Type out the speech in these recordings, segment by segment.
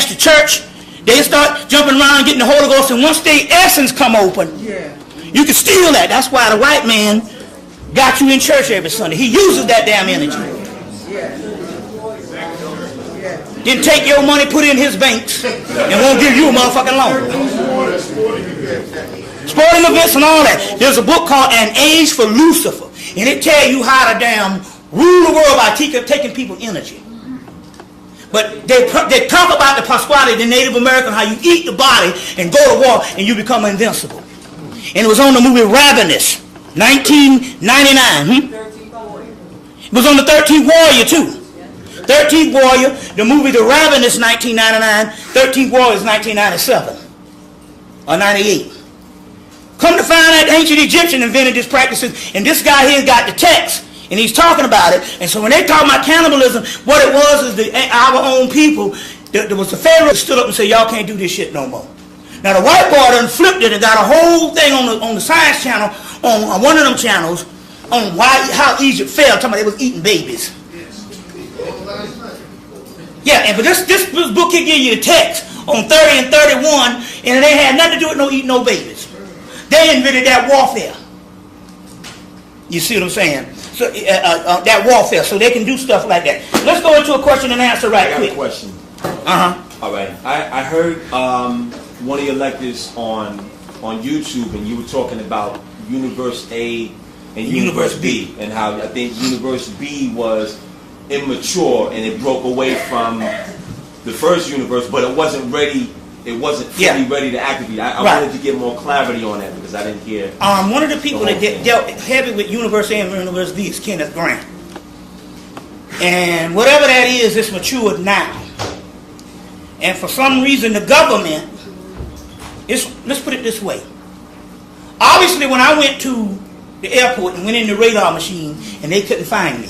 pass the church, they start jumping around getting the Holy Ghost, and once their essence come open, you can steal that. That's why the white man got you in church every Sunday. He uses that damn energy. Then take your money, put it in his banks, and won't give you a motherfucking loan. Sporting events and all that. There's a book called An Age for Lucifer, and it tells you how to damn rule the world by taking people's energy. But they talk about the prosperity of the Native American, how you eat the body and go to war and you become invincible. And it was on the movie Ravenous, 1999. It was on the 13th Warrior too. 13th Warrior, the movie The Ravenous, 1999. 13th Warrior is 1997 or 98. Come to find out, ancient Egyptian invented this practices, and this guy here got the text. And he's talking about it. And so when they talk about cannibalism, what it was is our own people. There was the Pharaoh that stood up and said, y'all can't do this shit no more. Now the white boy done flipped it and got a whole thing on the science channel, on one of them channels, on how Egypt fell, talking about they was eating babies. Yeah, but this book can give you the text on 30 and 31, and it ain't had nothing to do with eating no babies. They invented that warfare. You see what I'm saying? So that warfare, so they can do stuff like that. Let's go into a question and answer right quick. I got a question. Uh-huh. All right. I heard one of your lectures on YouTube, and you were talking about Universe A and Universe B, and how I think Universe B was immature and it broke away from the first universe, but it wasn't ready. It wasn't fully ready to activate. I wanted to get more clarity on that because I didn't hear. One of the people that dealt heavy with Universe A and Universe B is Kenneth Grant. And whatever that is, it's matured now. And for some reason, the government, let's put it this way. Obviously, when I went to the airport and went in the radar machine and they couldn't find me.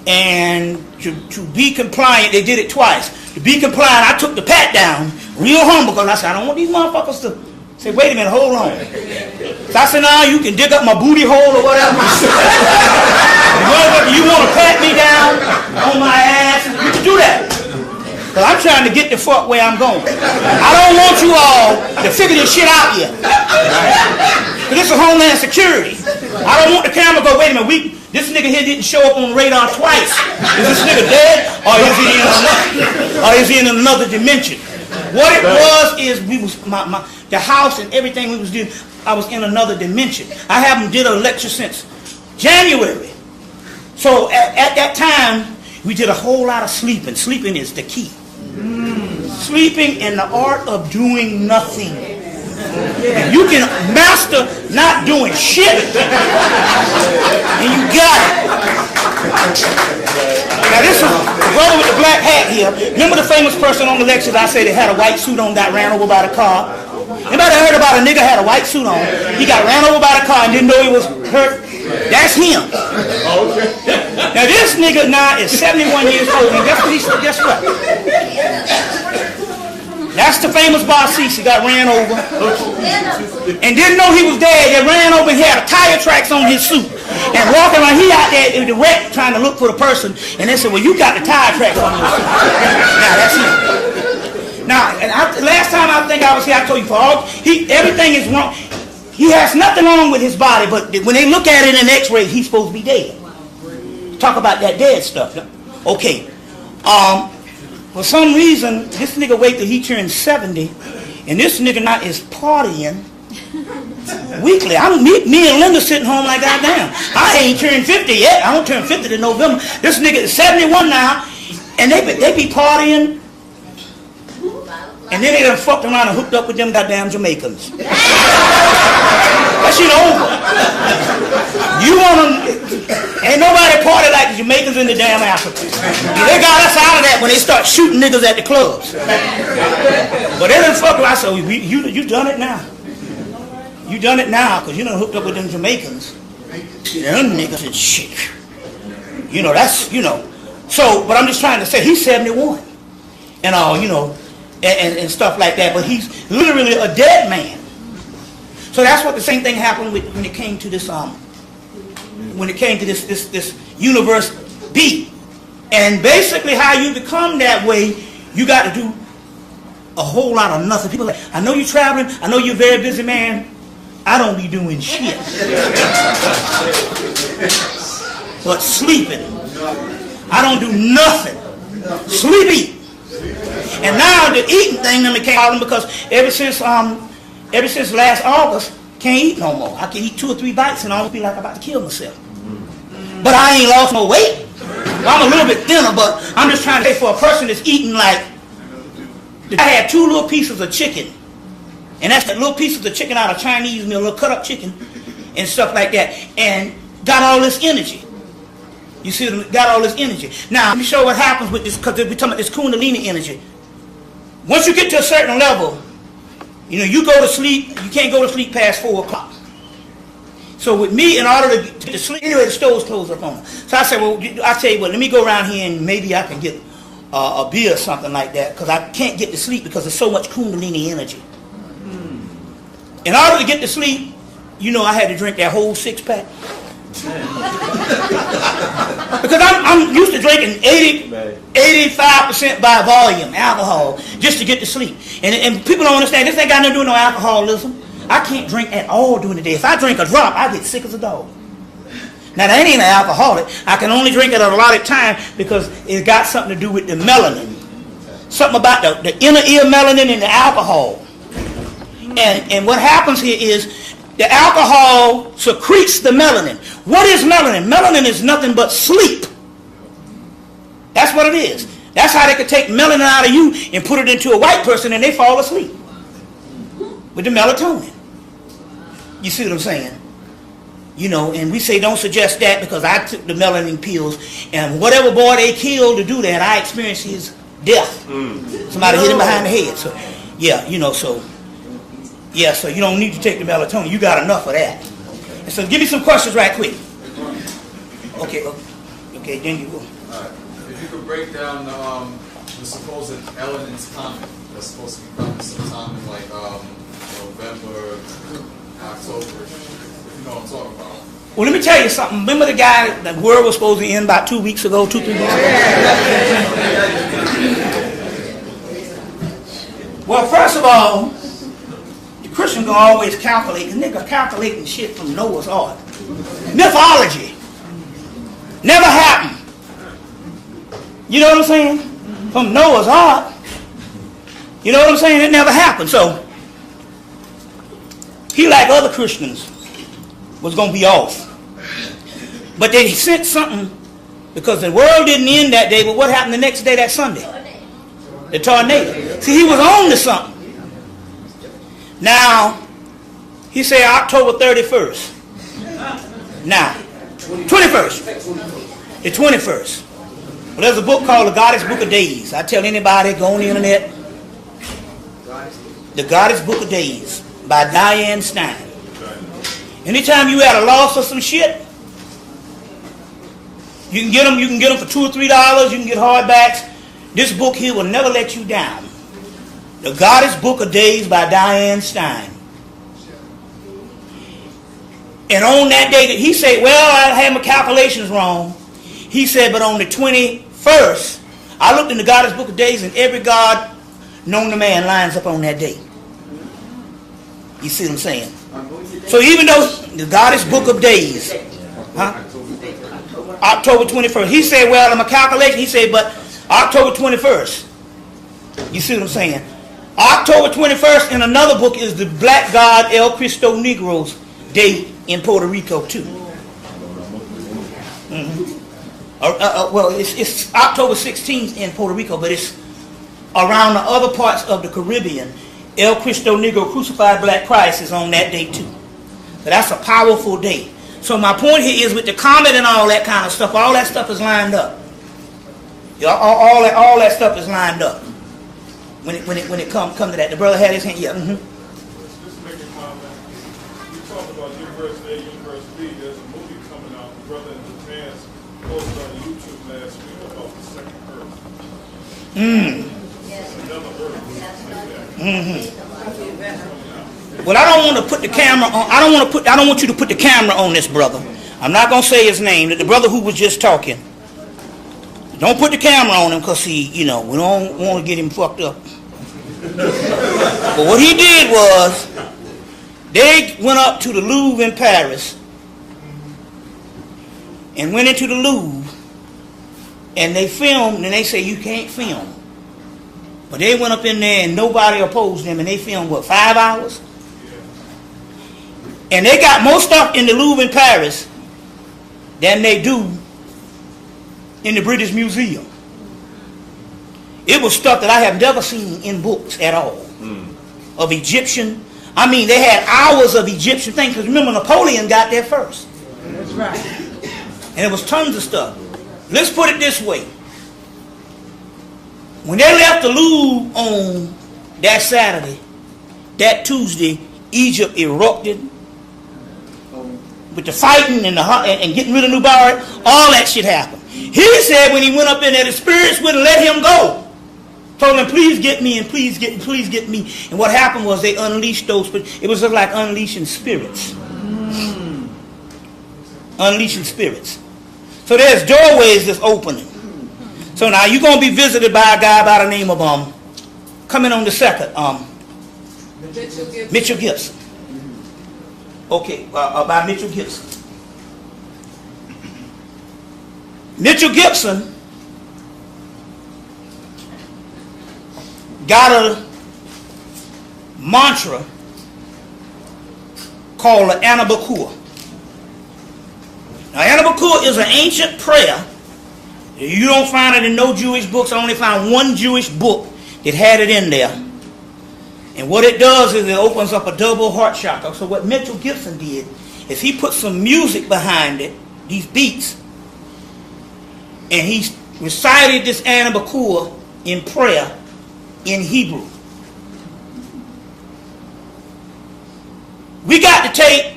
And to be compliant, they did it twice. To be compliant, I took the pat down, real humble, because I said, I don't want these motherfuckers to say, wait a minute, hold on. So I said, nah, you can dig up my booty hole or whatever. You want to pat me down on my ass, you can do that. Because I'm trying to get the fuck where I'm going. I don't want you all to figure this shit out yet. Because this is Homeland Security. I don't want the camera to go, wait a minute, this nigga here didn't show up on the radar twice. Is this nigga dead? Or is he in another dimension? What it was is the house and everything we was doing, I was in another dimension. I haven't did a lecture since January. So at that time, we did a whole lot of sleeping. Sleeping is the key. Sleeping and the art of doing nothing. And you can master not doing shit, and you got it. Now this is the brother with the black hat here. Remember the famous person on the lecture that I said that had a white suit on, got ran over by the car? Anybody heard about a nigga had a white suit on? He got ran over by the car and didn't know he was hurt. That's him. Now this nigga now is 71 years old, and guess what? That's the famous boss. He got ran over and didn't know he was dead. They ran over and he had tire tracks on his suit and walking around. He out there in the wreck trying to look for the person, and they said, well, you got the tire tracks on your suit. Now that's him. Now, last time I think I was here, I told you everything is wrong. He has nothing wrong with his body, but when they look at it in an X-ray, he's supposed to be dead. Talk about that dead stuff. Okay. For some reason, this nigga wait till he turns 70, and this nigga now is partying weekly. Me and Linda sitting home like goddamn. I ain't turned 50 yet. I don't turn 50 to November. This nigga is 71 now, and they be partying, and then they done fucked around and hooked up with them goddamn Jamaicans. That shit over. Ain't nobody party like the Jamaicans in the damn Africa. They got us out of that when they start shooting niggas at the clubs. But they done fuck around. So you done it now. You done it now because you done hooked up with them Jamaicans. Them niggas and shit. That's. So, but I'm just trying to say he's 71 and all, and stuff like that. But he's literally a dead man. So that's what the same thing happened when it came to this this universe B. And basically how you become that way, you got to do a whole lot of nothing. People are like, I know you're traveling, I know you're a very busy man. I don't be doing shit. But sleeping. I don't do nothing. Sleep, eat. And now the eating thing done became a problem because ever since last August, can't eat no more. I can eat 2 or 3 bites and I'll be like I'm about to kill myself. But I ain't lost no weight. I'm a little bit thinner, but I'm just trying to say for a person that's eating like, I had 2 little pieces of chicken. And that's the little pieces of chicken out of Chinese meal, little cut up chicken and stuff like that. And got all this energy. You see, got all this energy. Now, let me show you what happens with this, because we're talking about this Kundalini energy. Once you get to a certain level, you know, you go to sleep, you can't go to sleep past 4 o'clock. So with me, in order to get to sleep, anyway, the stove's closed up on me. So I said, well, I tell you what, let me go around here and maybe I can get a beer or something like that, because I can't get to sleep because there's so much Kundalini energy. In order to get to sleep, you know, I had to drink that whole 6-pack. Because I'm used to drinking 85% by volume alcohol just to get to sleep. And people don't understand, this ain't got nothing to do with no alcoholism. I can't drink at all during the day. If I drink a drop, I get sick as a dog. Now, that ain't an alcoholic. I can only drink it at a allotted time because it got something to do with the melanin. Something about the inner ear melanin and the alcohol. And what happens here is the alcohol secretes the melanin. What is melanin? Melanin is nothing but sleep. That's what it is. That's how they could take melanin out of you and put it into a white person and they fall asleep with the melatonin. You see what I'm saying? You know, and we say don't suggest that because I took the melanin pills and whatever boy they killed to do that, I experienced his death. Somebody hit him behind the head. So, yeah, you know, so... Yeah, so you don't need to take the melatonin. You got enough of that. And so give me some questions right quick. Okay, then you go. If you could break down the supposed Elenin's comet that's supposed to be coming sometime in like November, October, if you know what I'm talking about. Well, let me tell you something. Remember the guy, the world was supposed to end about 2 weeks ago, 2-3 weeks ago? Well, first of all, Christian gonna always calculate, and nigga calculating shit from Noah's Ark. Mythology. Never happened. You know what I'm saying? From Noah's Ark. You know what I'm saying? It never happened. So, he, like other Christians, was gonna be off. But they sent something, because the world didn't end that day, but what happened the next day, that Sunday? The tornado. See, he was on to something. Now, he said October 31st. Now, 21st. The 21st. Well, there's a book called The Goddess Book of Days. I tell anybody, go on the internet. The Goddess Book of Days by Diane Stein. Anytime you at a loss or some shit, you can get them for $2 or $3. You can get hardbacks. This book here will never let you down. The Goddess Book of Days by Diane Stein. And on that day, he said, well, I had my calculations wrong. He said, but on the 21st, I looked in the Goddess Book of Days and every god known to man lines up on that day. You see what I'm saying? So even though the Goddess Book of Days, October 21st, he said, well, in my calculation, he said, but October 21st. You see what I'm saying? October 21st in another book is the black god El Cristo Negro's day in Puerto Rico too. Well, it's October 16th in Puerto Rico, but it's around the other parts of the Caribbean. El Cristo Negro, crucified black Christ, is on that day too. So that's a powerful day. So my point here is with the comet and all that kind of stuff, all that stuff is lined up. All that stuff is lined up. When it come to that, the brother had his hand. Yeah. Just to make a comment, you talk about Universe A, Universe B. There's a movie coming out. The brother in Japan posted on YouTube last week about the second Earth. Another Earth. Well, I don't want to put the camera on. I don't want you to put the camera on this brother. I'm not gonna say his name. The brother who was just talking. Don't put the camera on him because we don't want to get him fucked up. But what he did was, they went up to the Louvre in Paris and went into the Louvre and they filmed, and they say you can't film. But they went up in there and nobody opposed them, and they filmed, 5 hours? And they got more stuff in the Louvre in Paris than they do in the British Museum. It was stuff that I have never seen in books at all. Of Egyptian. I mean, they had hours of Egyptian things. Because remember, Napoleon got there first. That's right. And it was tons of stuff. Let's put it this way. When they left the Louvre on that Saturday, that Tuesday, Egypt erupted with the fighting and getting rid of Mubarak. All that shit happened. He said when he went up in there, the spirits wouldn't let him go. Told him, please get me and please get me. And what happened was they unleashed those. It was just like unleashing spirits. Unleashing spirits. So there's doorways that's opening. So now you're going to be visited by a guy by the name of, coming on the second, Mitchell Gibson. Okay, by Mitchell Gibson. Mitchell Gibson got a mantra called the Anabakur. Now, Anabakur is an ancient prayer. You don't find it in no Jewish books. I only found one Jewish book that had it in there. And what it does is it opens up a double heart chakra. So what Mitchell Gibson did is he put some music behind it, these beats, and he recited this Anabakur in prayer in Hebrew. We got the tape.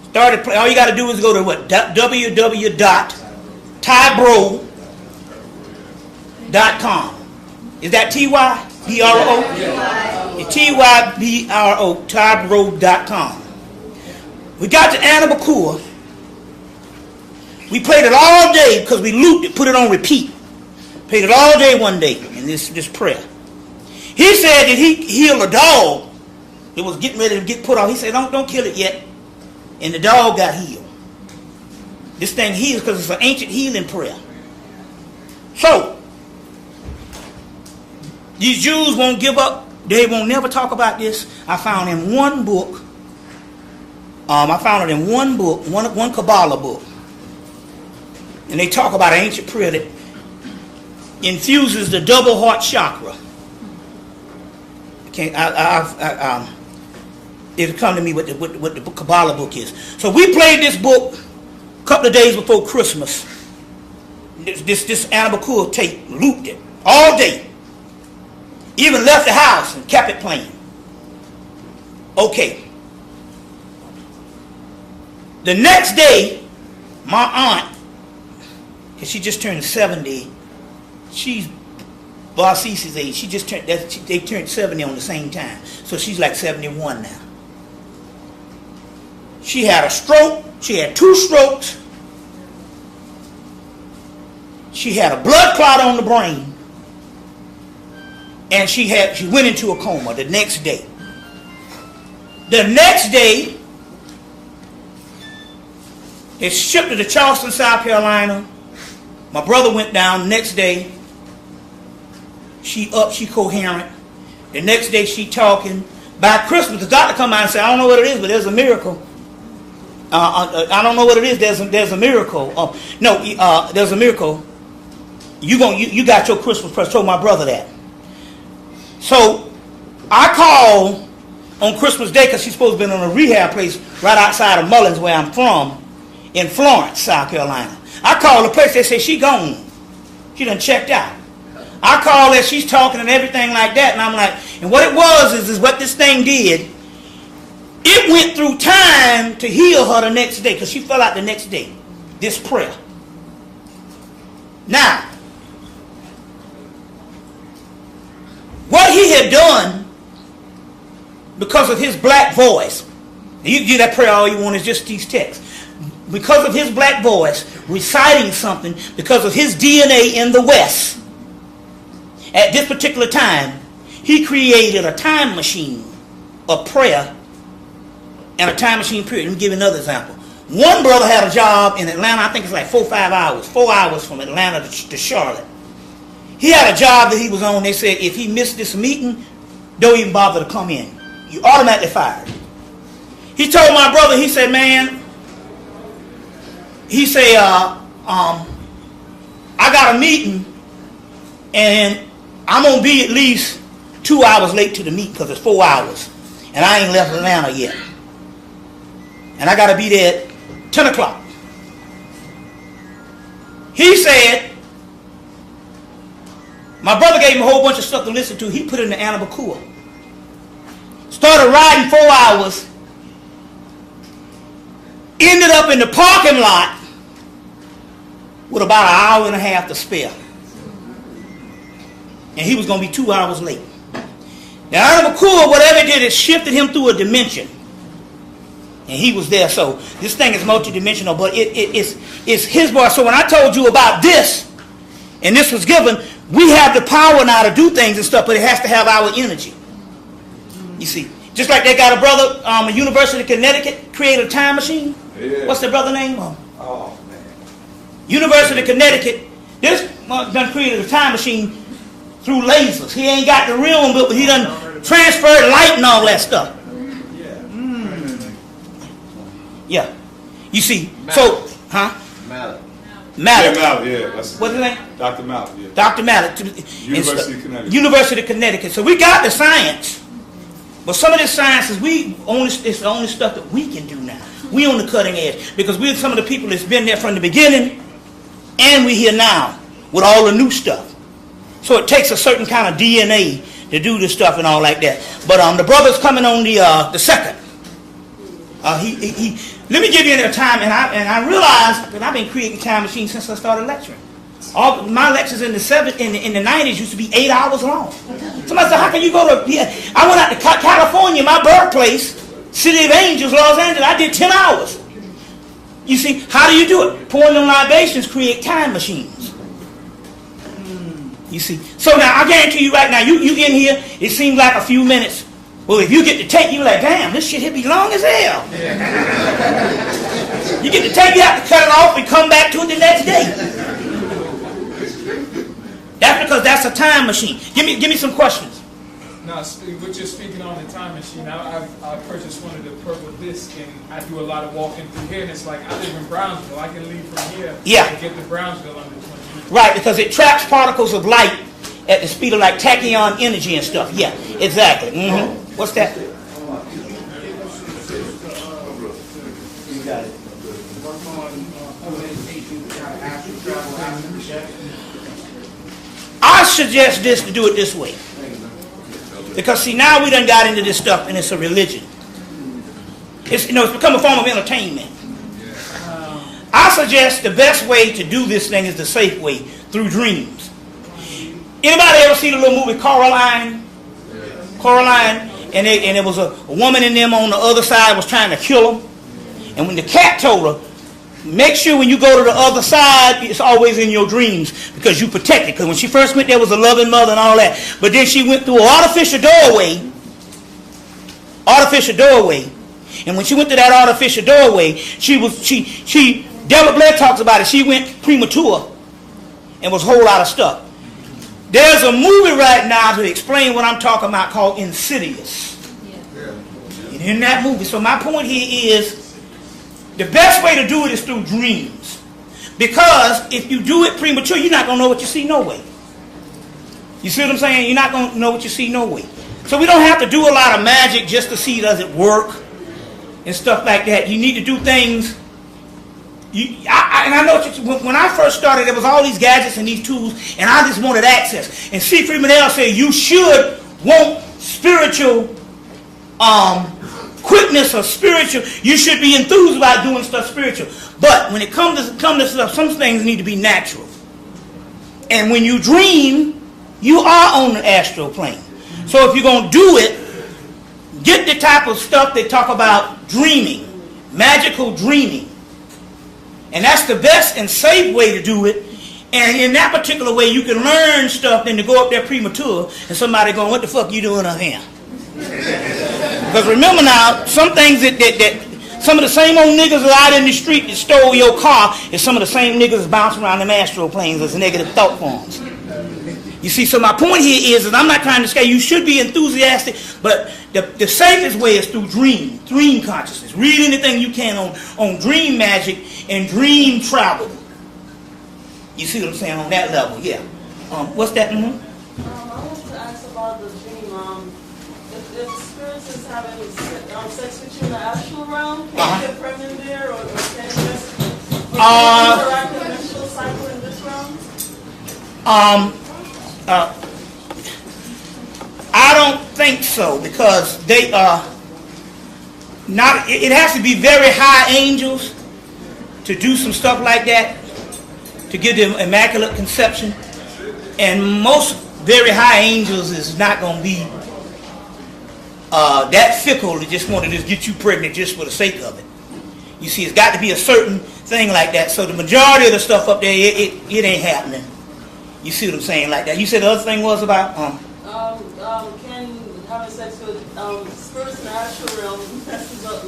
Started play. All you got to do is go to what? www.tybro.com. Is that T-Y-B-R-O? T-Y-B-R-O, tybro.com. We got the Anabakur. We played it all day because we looped it, put it on repeat. Played it all day one day in this prayer. He said that he healed a dog that was getting ready to get put off. He said, don't kill it yet. And the dog got healed. This thing heals because it's an ancient healing prayer. So, these Jews won't give up. They won't never talk about this. I found in one book. I found it in one book, one Kabbalah book. And they talk about an ancient prayer that infuses the double heart chakra. It'll come to me what the Kabbalah book is. So we played this book a couple of days before Christmas. This Anabakur tape, looped it all day. Even left the house and kept it playing. Okay. The next day, my aunt, because she just turned 70, she's Barcisi's age. She just turned, they turned 70 on the same time. So she's like 71 now. She had a stroke. She had 2 strokes. She had a blood clot on the brain. And she went into a coma the next day. The next day, they shipped her to Charleston, South Carolina. My brother went down. The next day, she coherent. The next day, she talking. By Christmas, the doctor come out and say, I don't know what it is, but there's a miracle. I don't know what it is. There's a miracle. There's a miracle. You got your Christmas present. Told my brother that. So I called on Christmas Day because she's supposed to be in a rehab place right outside of Mullins, where I'm from, in Florence, South Carolina. I called the place. They say she gone. She done checked out. I called her. She's talking and everything like that, and I'm like, and what it was is what this thing did. It went through time to heal her the next day because she fell out the next day. This prayer. Now, what he had done, because of his black voice, you can do that prayer all you want, is just these texts. because of his black voice, reciting something, because of his DNA in the West, at this particular time, he created a time machine of prayer and a time machine period. Let me give you another example. One brother had a job in Atlanta, I think it's like 4 or 5 hours, 4 hours from Atlanta to Charlotte. He had a job that he was on. They said if he missed this meeting, don't even bother to come in. You automatically fired. He told my brother, he said, man, he said, I got a meeting and I'm going to be at least 2 hours late to the meeting because it's 4 hours. And I ain't left Atlanta yet. And I got to be there at 10 o'clock. He said, my brother gave him a whole bunch of stuff to listen to. He put it in the Anabakua. Started riding 4 hours. Ended up in the parking lot with about an hour and a half to spare. And he was going to be 2 hours late. Now, Anabakua, whatever it did, it shifted him through a dimension. And he was there. So this thing is multidimensional, but it's his voice. So when I told you about this, and this was given, we have the power now to do things and stuff, but it has to have our energy. You see, just like they got a brother, a University of Connecticut created a time machine. Yeah. What's the brother name? Oh man. University of Connecticut. This done created a time machine through lasers. He ain't got the real one, but he done transferred light and all that stuff. Yeah. You see, so, Mallet. Mallet. Yeah, Mallet, yeah. That's What's his name? Dr. Mallet, yeah. Dr. Mallet. University of Connecticut. University of Connecticut. So we got the science, but some of this science is it's the only stuff that we can do now. We on the cutting edge because we're some of the people that's been there from the beginning, and we're here now with all the new stuff. So it takes a certain kind of DNA to do this stuff and all like that. But the brother's coming on the second. Let me give you a time, and I realized that I've been creating time machines since I started lecturing. All my lectures in the 90s used to be 8 hours long. Somebody said, "How can you go to?" I went out to California, my birthplace, City of Angels, Los Angeles. I did 10 hours. You see, how do you do it? Pouring them libations create time machines. You see, so now I guarantee you right now, you in here, it seems like a few minutes. Well, if you get to take, you're like, damn, this shit here be long as hell. You get to take, you have to cut it off and come back to it the next day. That's because that's a time machine. Give me some questions. Now, what you're speaking on the time machine, I purchased one of the purple discs, and I do a lot of walking through here, and it's like, I live in Brownsville. I can leave from here and get to Brownsville under 20 minutes. Right, because it traps particles of light at the speed of like tachyon energy and stuff. Yeah, exactly. Mm-hmm. What's that? You got it. I suggest this to do it this way. Because see, now we done got into this stuff and it's a religion. It's become a form of entertainment. I suggest the best way to do this thing is the safe way, through dreams. Anybody ever see the little movie Coraline? Coraline? And there was a woman in them on the other side was trying to kill him. And when the cat told her, make sure when you go to the other side, it's always in your dreams because you protect it. Because when she first went there was a loving mother and all that. But then she went through an artificial doorway. And when she went to that artificial doorway, Deborah Blair talks about it. She went premature and was a whole lot of stuff. There's a movie right now to explain what I'm talking about called Insidious. And in that movie, so my point here is the best way to do it is through dreams. Because if you do it premature, you're not going to know what you see no way. You see what I'm saying? You're not going to know what you see no way. So we don't have to do a lot of magic just to see does it work and stuff like that. You need to do things. And I know when I first started, there was all these gadgets and these tools, and I just wanted access. And C. Freeman L. said you should want spiritual quickness or spiritual. You should be enthused about doing stuff spiritual. But when it comes to stuff, some things need to be natural. And when you dream, you are on the astral plane. So if you're going to do it, get the type of stuff they talk about dreaming, magical dreaming. And that's the best and safe way to do it. And in that particular way, you can learn stuff than to go up there premature and somebody going, what the fuck you doing up here? Because remember now, some things that some of the same old niggas that out in the street that stole your car is some of the same niggas that bounce around them astro planes as negative thought forms. You see, so my point here is that I'm not trying to scare you. You should be enthusiastic, but the safest way is through dream consciousness. Read anything you can on dream magic and dream travel. You see what I'm saying on that level, yeah. What's that? I wanted to ask about the dream. If spirits is having sex with you in the astral realm, can you get pregnant there, or can you just interact with the menstrual cycle in this realm? I don't think so, because they are not. It has to be very high angels to do some stuff like that, to give them immaculate conception, and most very high angels is not going to be that fickle to just want to just get you pregnant just for the sake of it. You see, it's got to be a certain thing like that. So the majority of the stuff up there, it ain't happening. You see what I'm saying like that. You said the other thing was about can having sex with spirits in the astral realm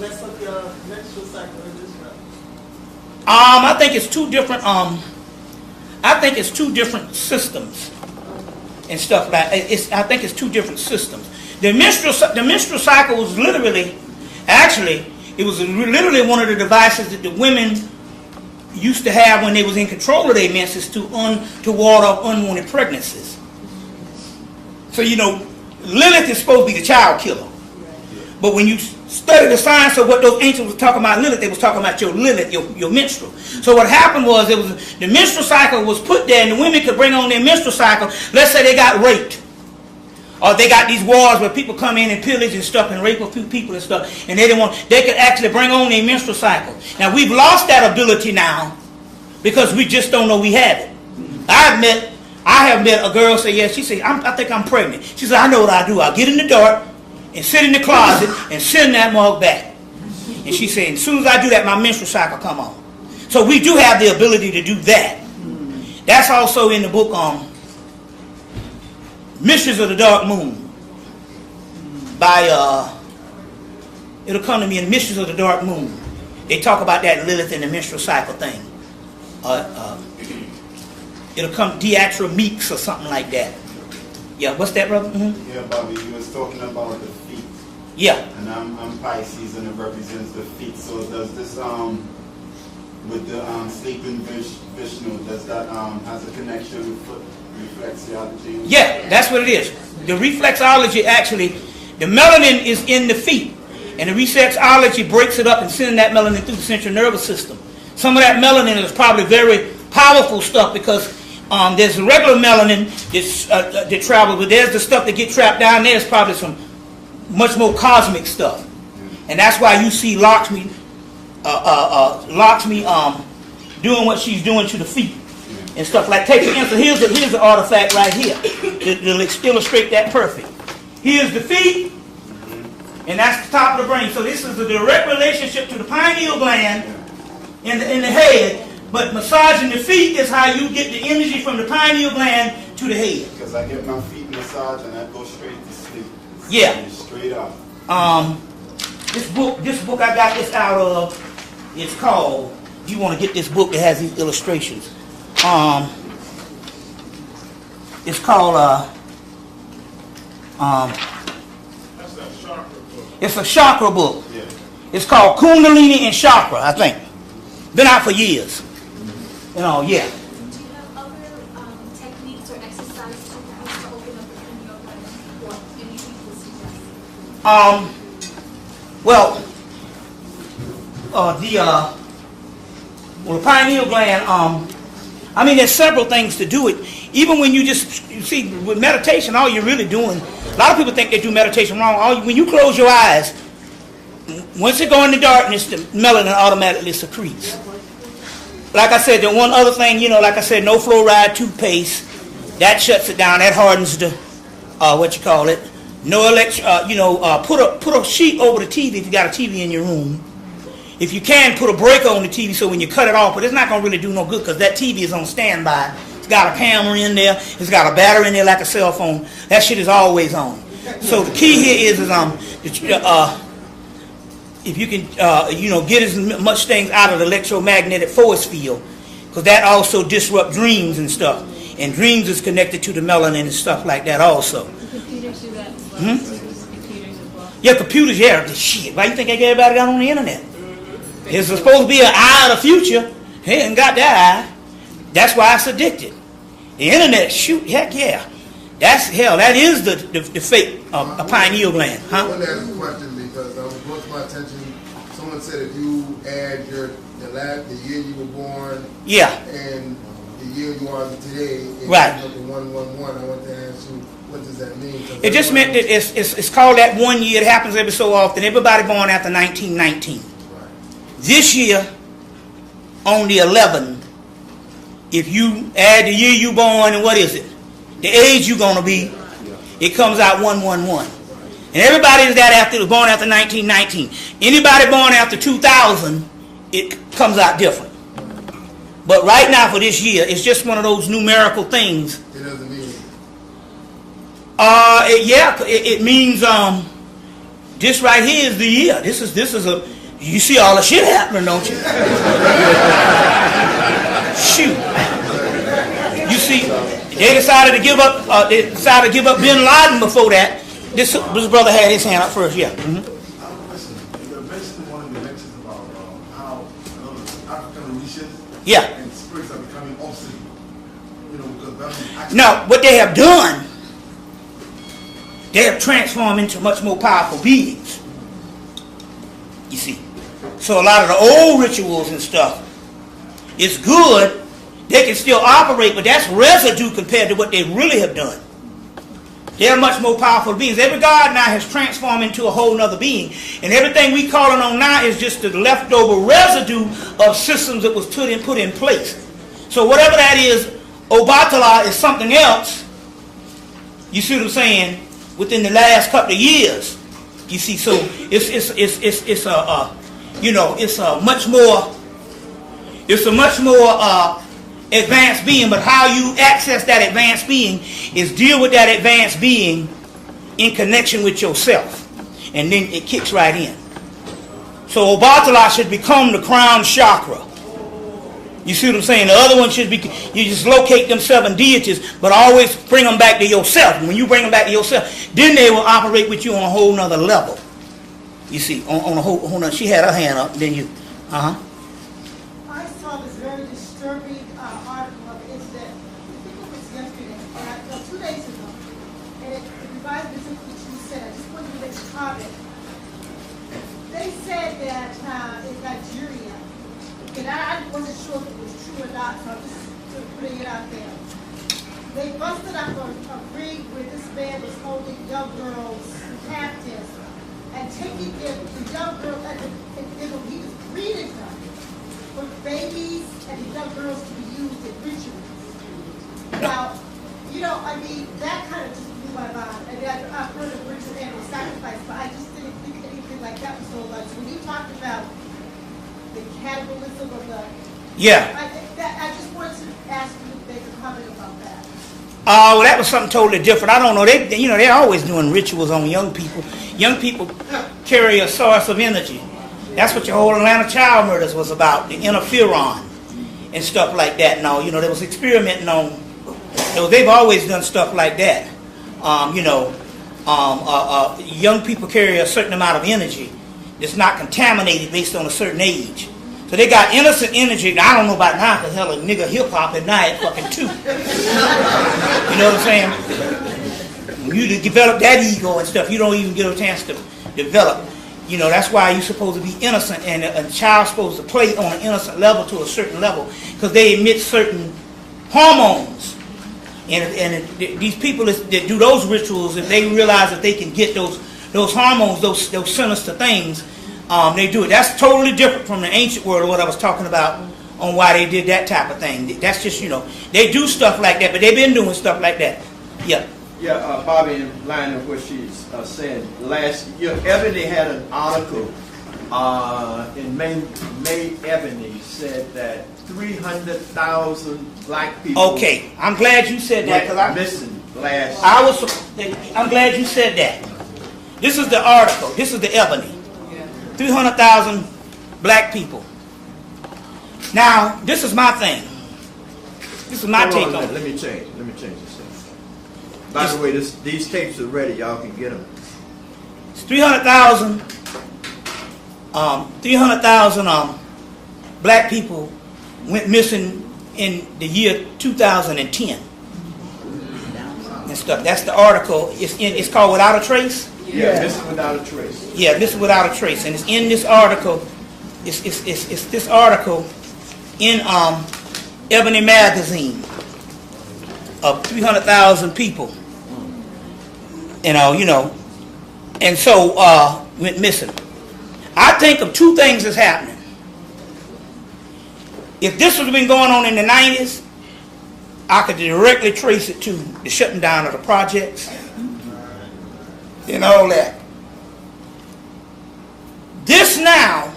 mess up your menstrual cycle in this realm? I think it's two different. I think it's two different systems and stuff like. I think it's two different systems. The menstrual cycle was literally one of the devices that the women used to have when they was in control of their menses to ward off unwanted pregnancies. So Lilith is supposed to be the child killer. But when you study the science of what those ancients were talking about Lilith, they was talking about your Lilith, your menstrual. So what happened was the menstrual cycle was put there, and the women could bring on their menstrual cycle. Let's say they got raped, or they got these wars where people come in and pillage and stuff and rape a few people and stuff, and they could actually bring on their menstrual cycle. Now we've lost that ability now because we just don't know we have it. I have met a girl say, she said, I think I'm pregnant. She said, I know what I do. I'll get in the dark and sit in the closet and send that mug back. And she said, as soon as I do that, my menstrual cycle come on. So we do have the ability to do that. That's also in the book Mysteries of the Dark Moon by it'll come to me in Mysteries of the Dark Moon. They talk about that Lilith and the menstrual cycle thing. It'll come Diatra Meeks or something like that. Yeah, what's that, brother? Mm-hmm. Yeah, Bobby, you was talking about the feet. Yeah. And I'm Pisces, and it represents the feet. So does this with the sleeping Vishnu, does that has a connection with foot reflexology? Yeah, that's what it is. The reflexology actually, the melanin is in the feet, and the reflexology breaks it up and sends that melanin through the central nervous system. Some of that melanin is probably very powerful stuff because there's the regular melanin that travels, but there's the stuff that get trapped down there is probably some much more cosmic stuff. And that's why you see Lakshmi doing what she's doing to the feet and stuff like. Take for instance, here's the artifact right here to illustrate that perfect. Here's the feet, and that's the top of the brain. So this is a direct relationship to the pineal gland in the head. But massaging the feet is how you get the energy from the pineal gland to the head. Because I get my feet massaged and I go straight to sleep. Yeah. Straight up. This book I got this out of, it's called, you want to get this book that has these illustrations. It's called That's that chakra book. it's a chakra book. Yeah. It's called Kundalini and Chakra, I think. Been out for years. Yeah. Do you have other techniques or exercises to open up the pineal gland or any people suggest? The pineal gland, there's several things to do it. Even when you see, with meditation, all you're really doing, a lot of people think they do meditation wrong. When you close your eyes, once you go in the darkness, the melanin automatically secretes. Like I said, the one other thing, like I said, no fluoride toothpaste, that shuts it down. That hardens the, No put a sheet over the TV if you got a TV in your room. if you can, put a breaker on the TV so when you cut it off, but it's not going to really do no good because that TV is on standby. It's got a camera in there. It's got a battery in there like a cell phone. That shit is always on. So the key here is if you can, get as much things out of the electromagnetic force field, because that also disrupts dreams and stuff. And dreams is connected to the melanin and stuff like that also. Computers do that as well. Computers as well. Yeah, computers, yeah. Shit, why you think everybody got on the internet? It's supposed to be an eye of the future. He ain't got that eye. That's why it's addicted. The internet, shoot, heck yeah. That's hell. That is the fate of a pineal gland, huh? I want to ask a question because I was brought to my attention. Someone said if you add the year you were born, yeah, and the year you are today, right, up to 111. I want to ask you, what does that mean? It just meant that it's called that 1 year. It happens every so often. Everybody born after 1919. Right. This year, on the 11th, if you add the year you born and what is it? The age you're going to be, it comes out 111. And everybody that was born after 1919. Anybody born after 2000, it comes out different. But right now for this year, it's just one of those numerical things. It doesn't mean. It means this right here is the year. This is a. You see all the shit happening, don't you? Shoot. You see, they decided to give up. Bin Laden before that. This brother had his hand up first. Yeah. Mm-hmm. I have a question. You mentioned one of the lectures about how African religions and spirits are becoming obsolete. Because now, what they have done, they have transformed into much more powerful beings. You see, so a lot of the old rituals and stuff, it's good. They can still operate, but that's residue compared to what they really have done. They're much more powerful beings. Every god now has transformed into a whole nother being. And everything we calling on now is just the leftover residue of systems that was put in place. So whatever that is, Obatala is something else. You see what I'm saying? Within the last couple of years. You see, so it's a much more advanced being, but how you access that advanced being is deal with that advanced being in connection with yourself, and then it kicks right in. So Obatala should become the crown chakra. You see what I'm saying? The other one should be, you just locate them 7 deities, but always bring them back to yourself. And when you bring them back to yourself, then they will operate with you on a whole nother level. You see, on a whole nother, she had her hand up, then you, I saw this very disturbing article of incident. I think it was yesterday, 2 days ago, and it reminds me of what you said. I just wanted to make a comment. They said that in Nigeria, and I wasn't sure if it was true or not, so I'm just putting it out there. They busted up a ring where this man was holding young girls captive and taking the young girls, and he was breeding them for babies and the young girls to be used in rituals. Now, that kind of just blew my mind. I mean, I've heard of ritual animal sacrifice, but I just didn't think anything like that was so much. When you talked about the cannibalism of the... Yeah. I just wanted to ask you to make a comment about that. Well, that was something totally different. I don't know. They're always doing rituals on young people. Young people carry a source of energy. That's what your whole Atlanta child murders was about, the interferon and stuff like that. Now, they was experimenting on. They've always done stuff like that. Young people carry a certain amount of energy that's not contaminated based on a certain age. So they got innocent energy. I don't know about now, because hell, a nigga hip-hop at night at fucking 2. You know what I'm saying? When you develop that ego and stuff, you don't even get a chance to develop. That's why you're supposed to be innocent, and a child's supposed to play on an innocent level to a certain level, because they emit certain hormones. And these people that do those rituals, if they realize that they can get those hormones, those sinister things, they do it. That's totally different from the ancient world of what I was talking about on why they did that type of thing. That's just, they do stuff like that, but they've been doing stuff like that. Yeah. Yeah, Bobby, in line of what she's saying, last year, Ebony had an article in May Ebony said that 300,000 black people. Okay, I'm glad you said that because I missing last. I'm glad you said that. This is the article. This is the Ebony. 300,000 black people. Now, this is my thing. This is my take on it. Let me change this thing. By the way, these tapes are ready. Y'all can get them. It's 300,000. 300,000 black people went missing in the year 2010 and stuff. That's the article. It's called Without a Trace. Yeah, Missing Without a Trace. Yeah, Missing Without a Trace, and it's in this article. It's this article in Ebony magazine of 300,000 people. And so went missing. I think of two things that's happening. If this has been going on in the 90s, I could directly trace it to the shutting down of the projects and all that. This now,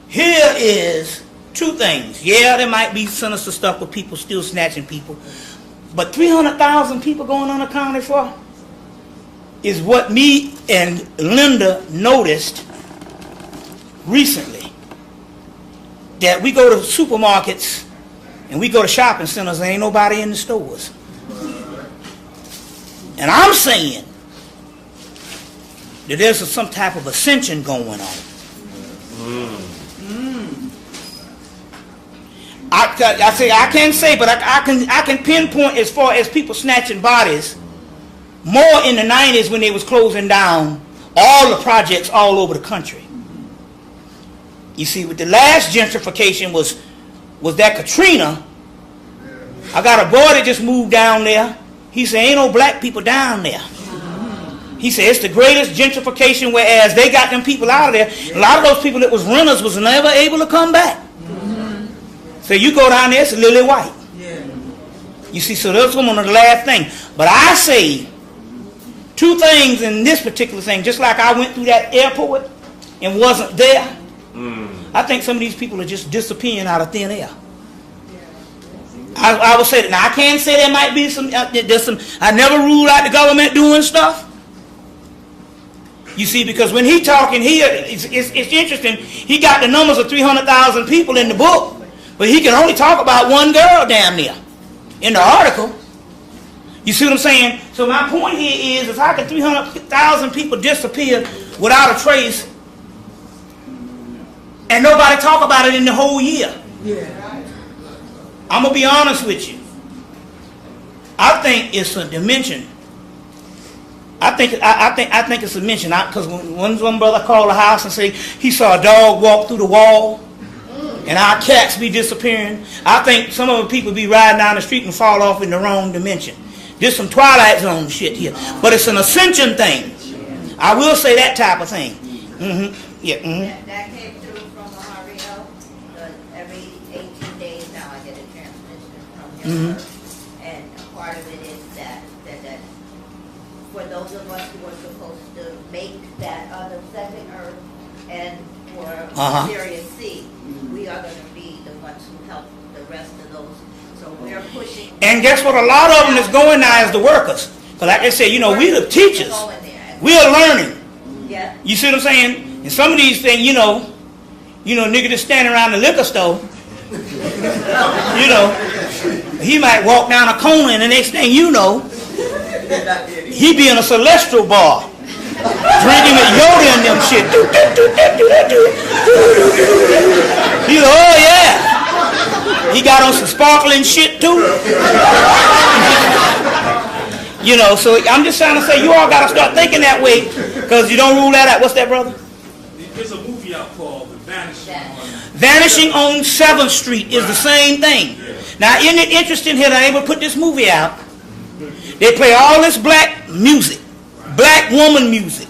here is two things. Yeah, there might be sinister stuff with people still snatching people, but 300,000 people going unaccounted for is what me and Linda noticed recently. That we go to supermarkets and we go to shopping centers and ain't nobody in the stores. And I'm saying that there's some type of ascension going on. I say I can't say, but I can pinpoint as far as people snatching bodies more in the 90s when they was closing down all the projects all over the country. You see, with the last gentrification was that Katrina. I got a boy that just moved down there. He said, ain't no black people down there. He said, it's the greatest gentrification, whereas they got them people out of there. A lot of those people that was renters was never able to come back. So you go down there, it's lily white. You see, so that's one of the last thing. But I say two things in this particular thing. Just like I went through that airport and wasn't there, I think some of these people are just disappearing out of thin air. I would say that. Now, I can't say there might be some, I never rule out the government doing stuff. You see, because when he talking here, it's interesting. He got the numbers of 300,000 people in the book, but he can only talk about one girl damn near in the article. You see what I'm saying? So my point here is how can 300,000 people disappear without a trace and nobody talk about it in the whole year? I'm going to be honest with you. I think it's a dimension. I think it's a dimension. Because one brother called the house and said he saw a dog walk through the wall and our cats be disappearing. I think some of the people be riding down the street and fall off in the wrong dimension. There's some Twilight Zone shit here. But it's an ascension thing. I will say that type of thing. That came through from Mario. Every 18 days now I get a transmission from him. And part of it is that for those of us who are supposed to make that other second earth and for Sirius C, we are going to be the ones who help the rest of those. So we're pushing. And guess what? A lot of them that's going now is the workers. Because like I said, we the teachers. We are learning. Yeah. You see what I'm saying? And some of these things, nigga just standing around the liquor store, he might walk down a corner and the next thing you know, he be in a celestial bar, drinking with Yoda and them shit. He's like, oh yeah. He got on some sparkling shit too. So I'm just trying to say you all got to start thinking that way because you don't rule that out. What's that, brother? There's a movie out called The Vanishing. Vanishing on 7th Street is the same thing. Now, isn't it interesting here that they able to put this movie out? They play all this black music, black woman music.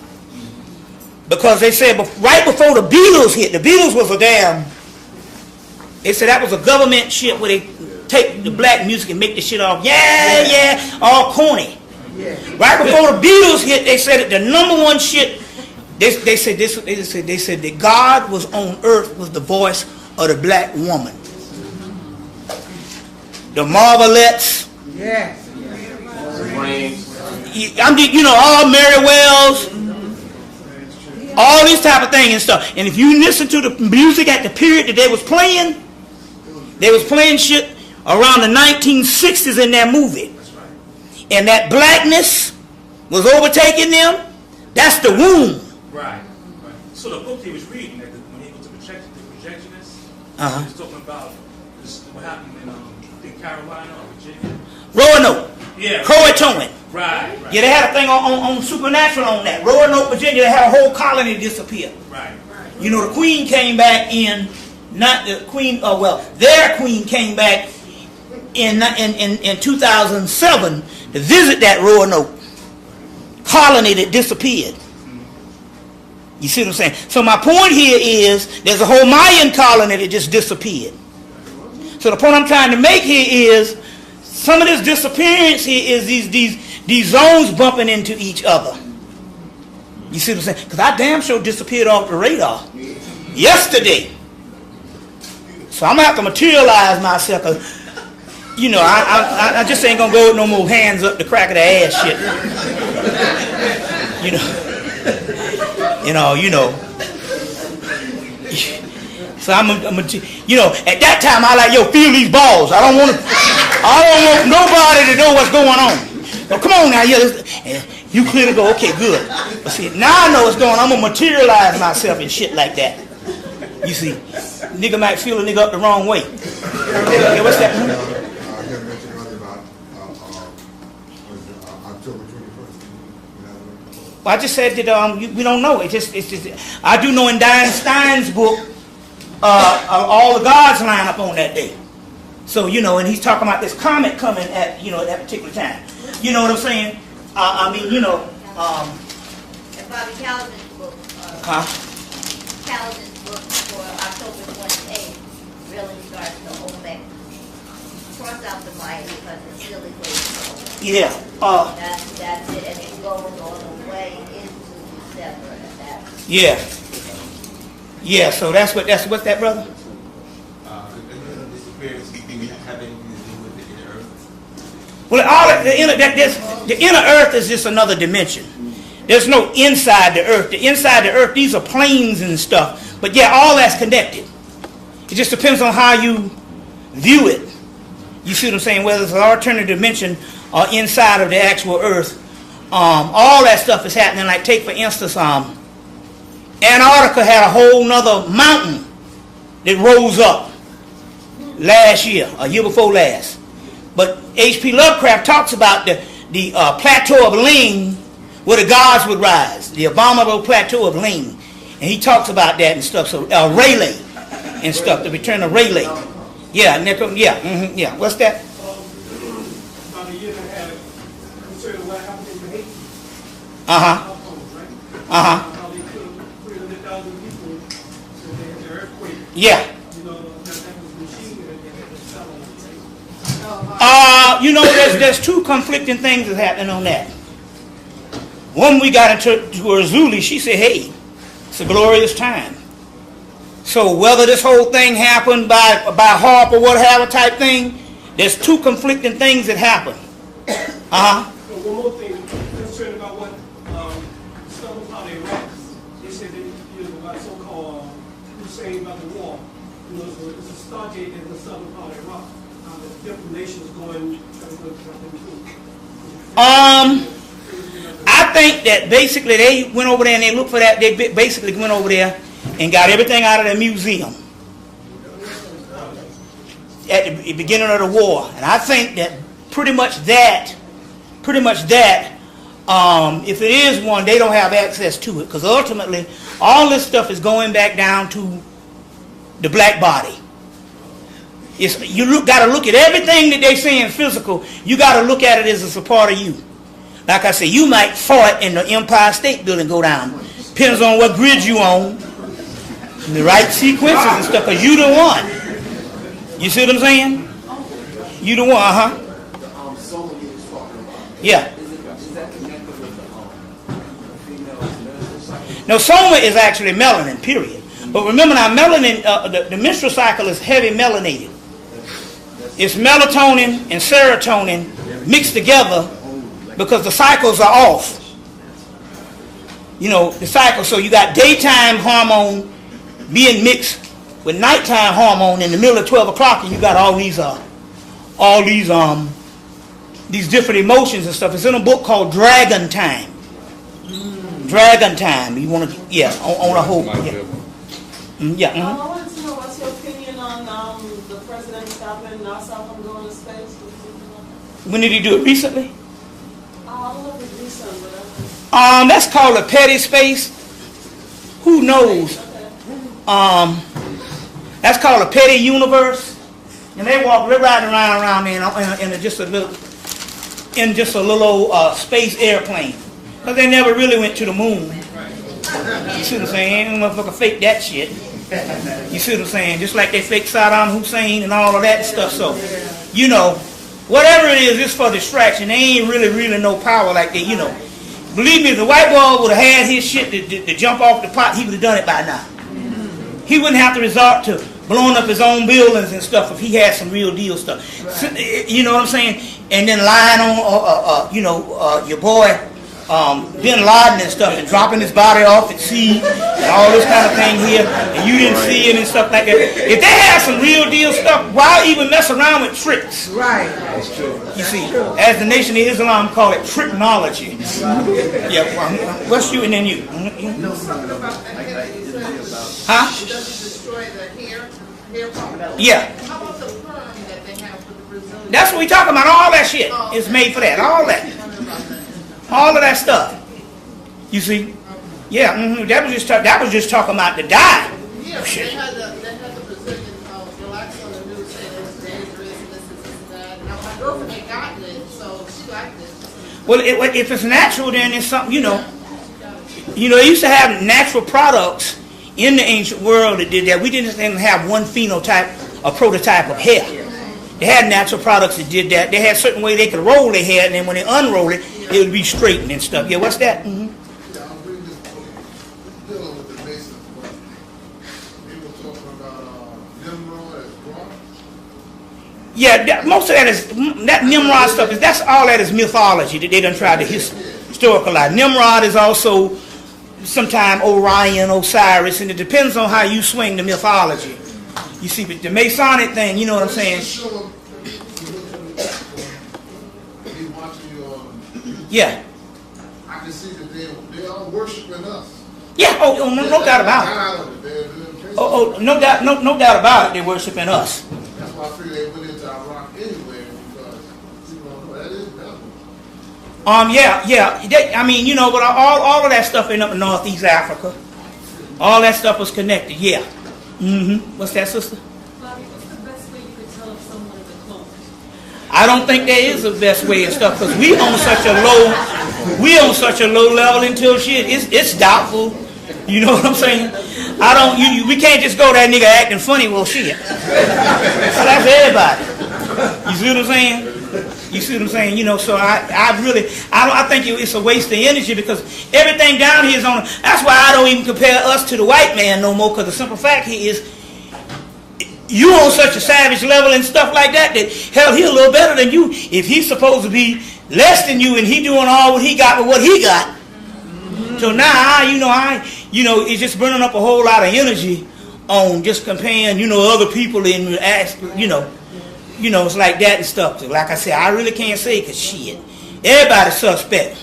Because they said right before the Beatles hit, the Beatles was they said that was a government shit where they take the black music and make the shit all, all corny. Right before the Beatles hit, they said that the number one shit They said that God was on earth was the voice of the black woman. The Marvelettes. Yeah. All Mary Wells, all these type of things and stuff. And if you listen to the music at the period that they was playing shit around the 1960s in that movie. And that blackness was overtaking them. That's the womb. Right. So the book he was reading, when he was the projectionist, he was talking about what happened in Carolina or Virginia. Roanoke. Yeah. Croatoan. Right. Yeah, they had a thing on Supernatural on that. Roanoke, Virginia, they had a whole colony disappear. Right. You know, the queen came back in, not the queen, their queen came back in 2007 to visit that Roanoke colony that disappeared. You see what I'm saying? So my point here is there's a whole Mayan colony that just disappeared. So the point I'm trying to make here is some of this disappearance here is these zones bumping into each other. You see what I'm saying? Because I damn sure disappeared off the radar yesterday. So I'm going to have to materialize myself. I just ain't going to go with no more hands up the crack of the ass shit. So at that time I like, feel these balls. I don't want nobody to know what's going on. Well, come on now, you clear to go. Okay, good. But see, now I know what's going on. I'm gonna materialize myself and shit like that. You see, nigga might feel a nigga up the wrong way. Okay, what's that? You mentioned earlier about October 21st. Well, I just said that we don't know. It's just I do know in Diane Stein's book, all the gods line up on that day. So and he's talking about this comet coming at at that particular time. You know what I'm saying? And Bobby Calvin's book. Calvin's book for October 28th really starts to open, cross out the Maya because it's really close. Yeah. That's it, and it goes all the way into December. Yeah. Yeah. So that's what's that, brother? Well, the inner earth is just another dimension. There's no inside the earth. The inside the earth, these are planes and stuff. But yeah, all that's connected. It just depends on how you view it. You see what I'm saying? Whether it's an alternative dimension or inside of the actual earth. All that stuff is happening. Like take for instance, Antarctica had a whole nother mountain that rose up last year, a year before last. But H.P. Lovecraft talks about the plateau of Ling, where the gods would rise, the abominable plateau of Ling, and he talks about that and stuff. So Rayleigh and stuff, the return of Rayleigh. Yeah, yeah. What's that? About a year and a half, concerning what happened in Haiti. How they killed 300,000 people in the earthquake. Yeah. There's two conflicting things that's happening on that. One, we got into Urzuli, she said, hey, it's a glorious time. So whether this whole thing happened by harp or whatever type thing, there's two conflicting things that happen. One more thing, concerned about what some of how they rap. They said that about so-called Hussein about the war. It's a stargate in the southern part of Iraq. Different nations going. I think that basically they went over there and they looked for that. They basically went over there and got everything out of the museum at the beginning of the war. And I think that pretty much that, if it is one, they don't have access to it because ultimately all this stuff is going back down to the black body. You got to look at everything that they say in physical. You got to look at it as a part of you. Like I say, you might fight in the Empire State Building go down. Depends on what grid you on, the right sequences and stuff. Cause you the one. You see what I'm saying? You the one, Yeah. No, soma is actually melanin, period. But remember now, melanin, the menstrual cycle is heavy melanated. It's melatonin and serotonin mixed together because the cycles are off. You know, the cycle, so you got daytime hormone being mixed with nighttime hormone in the middle of 12 o'clock, and you got all these different emotions and stuff. It's in a book called Dragon Time. Dragon Time. You want to, on a whole, I wanted to know what's your opinion on the president stopping NASA from going to space. When did he do it? Recently? I don't know if it's recent, but that's called a petty space. Who knows? That's called a petty universe, and they riding around in just a little space airplane, because they never really went to the moon. You see what I'm saying? Ain't no motherfucker fake that shit. You see what I'm saying? Just like they fake Saddam Hussein and all of that stuff. So, you know, whatever it is, it's for distraction. They ain't really no power like that. You know, believe me, if the white boy would have had his shit to jump off the pot, he would have done it by now. He wouldn't have to resort to blowing up his own buildings and stuff if he had some real deal stuff. You know what I'm saying? And then lying on, your boy Bin Laden and stuff, and dropping his body off at sea and all this kind of thing here, and you didn't see it and stuff like that. If they had some real deal stuff, why even mess around with tricks? Right. That's true. You see, as the Nation of Islam call it, tricknology. Yeah, what's you and then you? Huh? It doesn't destroy the hair follicle. Yeah. How about the perm that they have for the Brazilian? That's what we talking about. All that shit is made for that. All that. All of that stuff. You see? Yeah. That was just talking about the dye. Yeah. They had the Brazilian blacks on the news saying it was dangerous and this and that. Now my girlfriend had gotten it, so she liked it. Well, if it's natural, then it's something. You know, they used to have natural products in the ancient world that did that. We didn't have one phenotype, a prototype of hair. They had natural products that did that. They had certain way they could roll their hair, and then when they unroll it, it would be straightened and stuff. Yeah, what's that? Dealing with the basics, but people talking about Nimrod as God. Yeah, most of that is that Nimrod stuff. That's all that is mythology that they done tried to historicalize. Nimrod is also sometime Orion, Osiris, and it depends on how you swing the mythology. You see, but the Masonic thing, you know what I'm saying? Yeah. I can see that they are worshiping us. Yeah. Oh, no doubt about it. No doubt about it. They're worshiping us. That's why I figured they went into Iraq anyway, because that is devil. Yeah. But all of that stuff in up in Northeast Africa, all that stuff was connected. Yeah. What's that, sister? Bobby, what's the best way you could tell if someone is a clone? I don't think there is a best way and stuff, because we on such a low level until shit. It's doubtful. You know what I'm saying? We can't just go that nigga acting funny. Well, shit. So that's everybody. You see what I'm saying? You see what I'm saying? You know, so I think it's a waste of energy, because everything down here is on. That's why I don't even compare us to the white man no more, because the simple fact here is you on such a savage level and stuff like that hell, he a little better than you. If he's supposed to be less than you and he doing all what he got with what he got. So now, it's just burning up a whole lot of energy on just comparing, other people and it's like that and stuff. Like I said, I really can't say, because shit, everybody's suspect.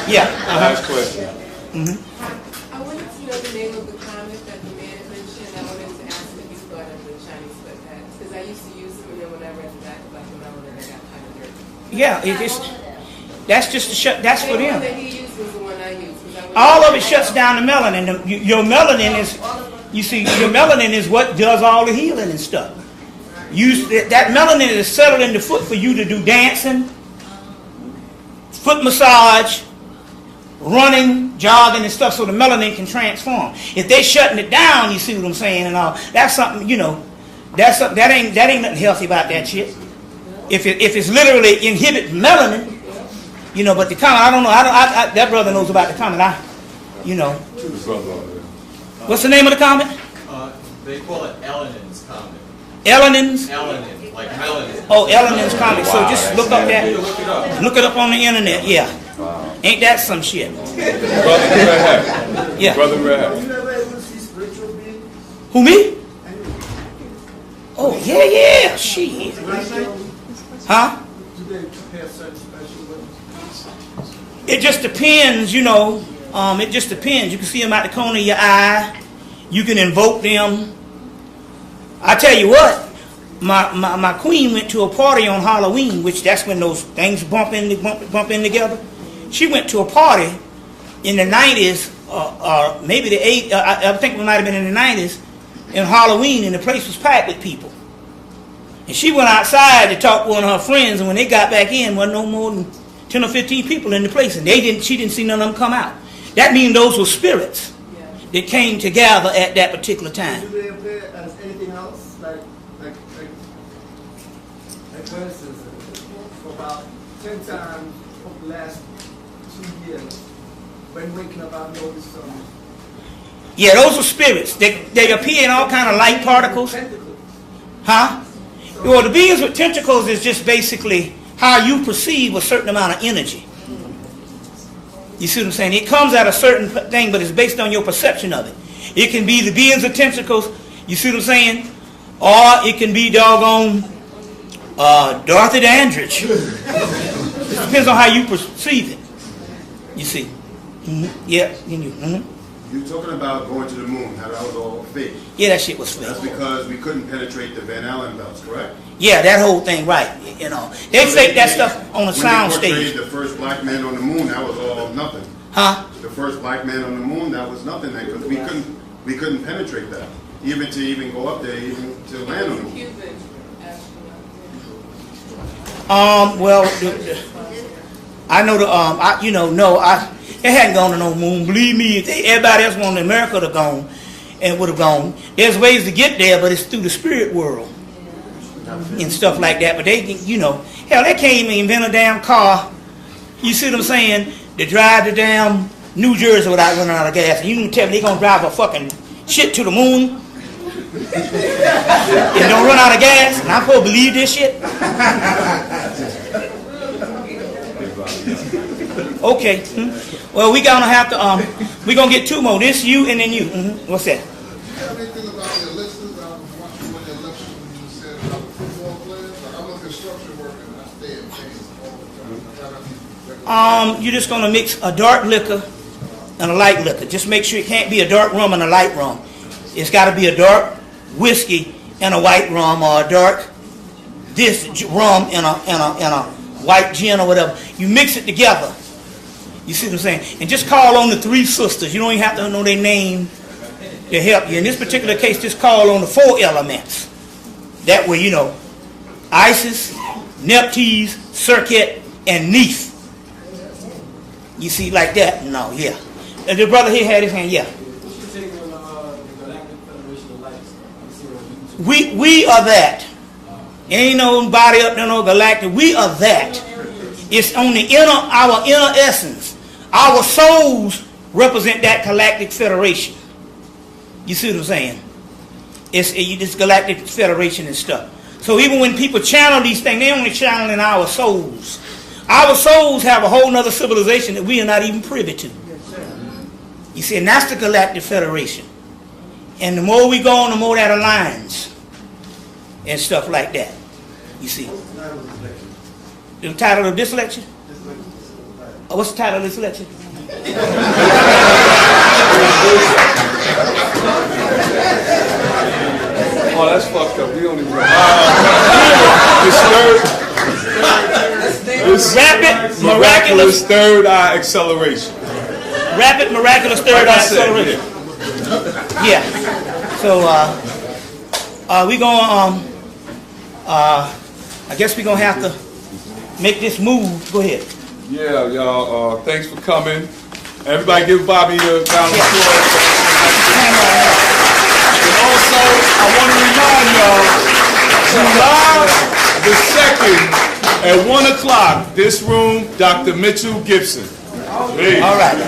Yeah. Last question. I wanted to know the name of the comic that the man mentioned. I wanted to ask if you thought of the Chinese sweatpants, because I used to use them, and then when I read the back of the melanin, I got kind of dirty. Yeah, that's just the shut. That's for them. The one that he used was the one I used. All of it shuts down the melanin. Your melanin is, your melanin is what does all the healing and stuff. That melanin is settled in the foot for you to do dancing, foot massage, running, jogging and stuff, so the melanin can transform. If they shutting it down, you see what I'm saying, and all, that's something, that ain't nothing healthy about that shit. If it's literally inhibit melanin, You know, but the comment, I don't know. That brother knows about the comment. What's the name of the comment? They call it Ellenin's comment. Ellenin's? Ellenin, like melanin. Oh, Ellenin's comment. So just look up that. Look it up on the internet. Yeah. Ain't that some shit? Brother Red. Yeah. Brother Red. Who, me? Oh, yeah. Shit. Huh? It just depends, you know. It just depends. You can see them out the corner of your eye. You can invoke them. I tell you what, my queen went to a party on Halloween, which that's when those things bump in together. She went to a party in the 90s, maybe the 80s, I think it might have been in the 90s, in Halloween, and the place was packed with people. And she went outside to talk to one of her friends, and when they got back in, wasn't no more than 10 or 15 people in the place, and she didn't see none of them come out. That means those were spirits that came together at that particular time. Do they appear as anything else? Like for instance, for about 10 times over the last 2 years, when waking up, I've noticed some. Yeah, those are spirits. They appear in all kind of light particles. Huh? Well, the beings with tentacles is just basically how you perceive a certain amount of energy. You see what I'm saying? It comes at a certain thing, but it's based on your perception of it. It can be the beings of tentacles, you see what I'm saying? Or it can be doggone Dorothy Dandridge. It depends on how you perceive it. You see? Yeah. You're talking about going to the moon, how that was all fake. Yeah, that shit was fake. That's because we couldn't penetrate the Van Allen belts, correct? Yeah, that whole thing, right. You know, they fake that stuff on a sound stage. When they portrayed the first black man on the moon, that was all nothing. Huh? The first black man on the moon, that was nothing. Because we couldn't penetrate that, even go up there, even to land on the moon. Well, I know it hadn't gone to no moon. Believe me, if everybody else wanted America to go and would have gone. There's ways to get there, but it's through the spirit world and stuff like that. But they, hell, they can't even invent a damn car. You see what I'm saying? To drive to damn New Jersey without running out of gas. And you can tell me they're gonna drive a fucking shit to the moon and don't run out of gas. And I'm supposed to believe this shit? Okay. Well, we gonna have to. We gonna get two more. This you and then you. What's that? Anything about the elections? I was watching one of the elections when you said about the football players. I'm a construction worker and I stay in pain all the time. You're just gonna mix a dark liquor and a light liquor. Just make sure it can't be a dark rum and a light rum. It's got to be a dark whiskey and a white rum, or a dark rum and a white gin or whatever. You mix it together. You see what I'm saying? And just call on the three sisters. You don't even have to know their name to help you. In this particular case, just call on the 4 elements. That way, Isis, Nephthys, Serket, and Neith. You see, like that? No, yeah. And the brother here had his hand, yeah. We are that. Ain't nobody up there, no galactic. We are that. It's on the our inner essence. Our souls represent that galactic federation. You see what I'm saying? It's this galactic federation and stuff. So even when people channel these things, they only channeling our souls. Our souls have a whole nother civilization that we are not even privy to. You see, and that's the galactic federation. And the more we go on, the more that aligns and stuff like that. You see. The title of this lecture? Oh, what's the title of this lecture? Oh, that's fucked up. We don't even Rapid, miraculous third eye acceleration. Rapid, miraculous third eye acceleration. Yeah. So, we gonna, I guess we're gonna have to make this move. Go ahead. Yeah, y'all. Thanks for coming. Everybody, give Bobby a round of applause. And also, I want to remind y'all, July the 2nd At 1 o'clock, this room, Dr. Mitchell Gibson. All right.